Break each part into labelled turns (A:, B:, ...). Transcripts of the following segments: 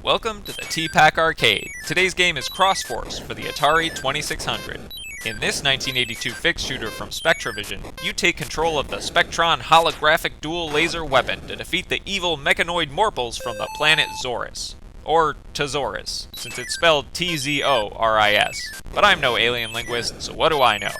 A: Welcome to the T-Pac Arcade. Today's game is Cross Force for the Atari 2600. In this 1982 fixed shooter from Spectravision, you take control of the Spectron holographic dual laser weapon to defeat the evil mechanoid Morples from the planet Zoris. Or Tzoris, since it's spelled T-Z-O-R-I-S. But I'm no alien linguist, so what do I know?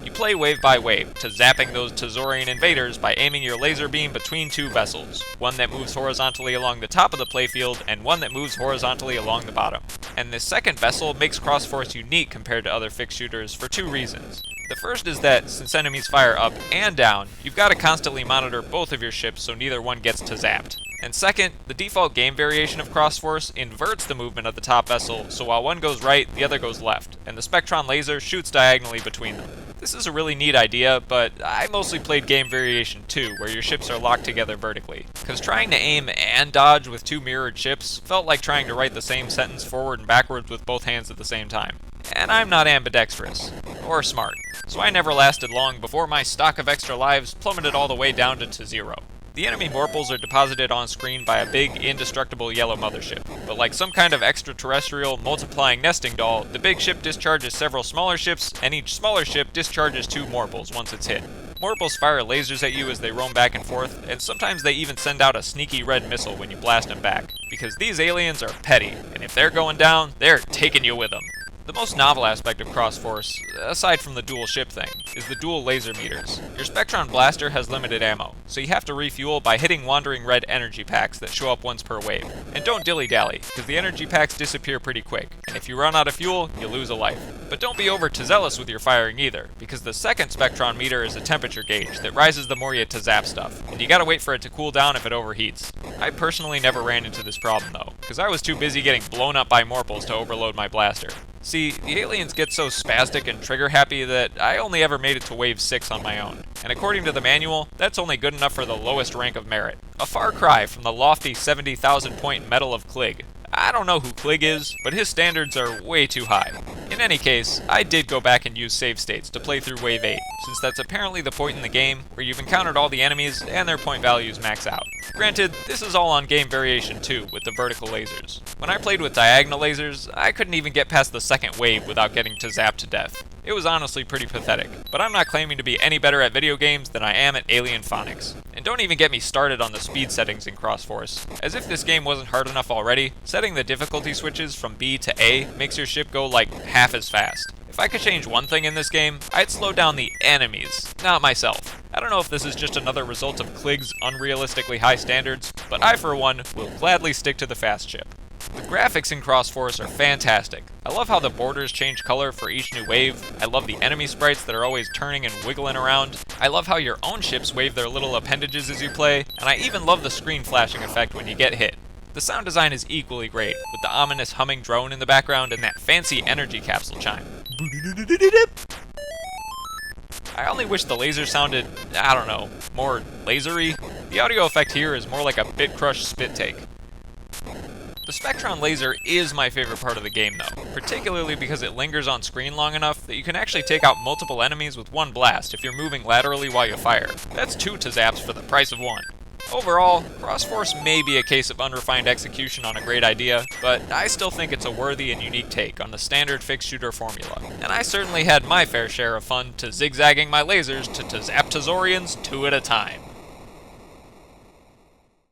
A: You play wave by wave, to zapping those Tzorian invaders by aiming your laser beam between two vessels, one that moves horizontally along the top of the playfield, and one that moves horizontally along the bottom. And this second vessel makes Cross Force unique compared to other fixed shooters for two reasons. The first is that, since enemies fire up and down, you've got to constantly monitor both of your ships so neither one gets zapped. And second, the default game variation of Cross Force inverts the movement of the top vessel, so while one goes right, the other goes left, and the Spectron laser shoots diagonally between them. This is a really neat idea, but I mostly played game variation 2, where your ships are locked together vertically, because trying to aim and dodge with two mirrored ships felt like trying to write the same sentence forward and backwards with both hands at the same time. And I'm not ambidextrous, or smart, so I never lasted long before my stock of extra lives plummeted all the way down to 0. The enemy Morples are deposited on screen by a big, indestructible yellow mothership, but like some kind of extraterrestrial, multiplying nesting doll, the big ship discharges several smaller ships, and each smaller ship discharges two Morples once it's hit. Morples fire lasers at you as they roam back and forth, and sometimes they even send out a sneaky red missile when you blast them back, because these aliens are petty, and if they're going down, they're taking you with them. The most novel aspect of Cross Force, aside from the dual ship thing, is the dual laser meters. Your Spectron blaster has limited ammo, so you have to refuel by hitting wandering red energy packs that show up once per wave. And don't dilly-dally, because the energy packs disappear pretty quick, and if you run out of fuel, you lose a life. But don't be overzealous with your firing either, because the second Spectron meter is a temperature gauge that rises the more you zap stuff, and you gotta wait for it to cool down if it overheats. I personally never ran into this problem though, because I was too busy getting blown up by Morples to overload my blaster. See, the aliens get so spastic and trigger-happy that I only ever made it to wave 6 on my own, and according to the manual, that's only good enough for the lowest rank of merit. A far cry from the lofty 70,000 point Medal of Klig. I don't know who Klig is, but his standards are way too high. In any case, I did go back and use save states to play through wave 8, since that's apparently the point in the game where you've encountered all the enemies and their point values max out. Granted, this is all on game variation 2 with the vertical lasers. When I played with diagonal lasers, I couldn't even get past the second wave without getting zapped to death. It was honestly pretty pathetic, but I'm not claiming to be any better at video games than I am at alien phonics. And don't even get me started on the speed settings in Cross Force. As if this game wasn't hard enough already, setting the difficulty switches from B to A makes your ship go like half as fast. If I could change one thing in this game, I'd slow down the enemies, not myself. I don't know if this is just another result of Klig's unrealistically high standards, but I for one will gladly stick to the fast ship. The graphics in Cross Force are fantastic. I love how the borders change color for each new wave. I love the enemy sprites that are always turning and wiggling around. I love how your own ships wave their little appendages as you play, and I even love the screen flashing effect when you get hit. The sound design is equally great, with the ominous humming drone in the background and that fancy energy capsule chime. I only wish the laser sounded, I don't know, more lasery. The audio effect here is more like a bit crush spit take. The Spectron laser is my favorite part of the game though, particularly because it lingers on screen long enough that you can actually take out multiple enemies with one blast if you're moving laterally while you fire. That's 2 zaps for the price of 1. Overall, Cross Force may be a case of unrefined execution on a great idea, but I still think it's a worthy and unique take on the standard fixed shooter formula. And I certainly had my fair share of fun zigzagging my lasers to zap Tzorians 2 at a time.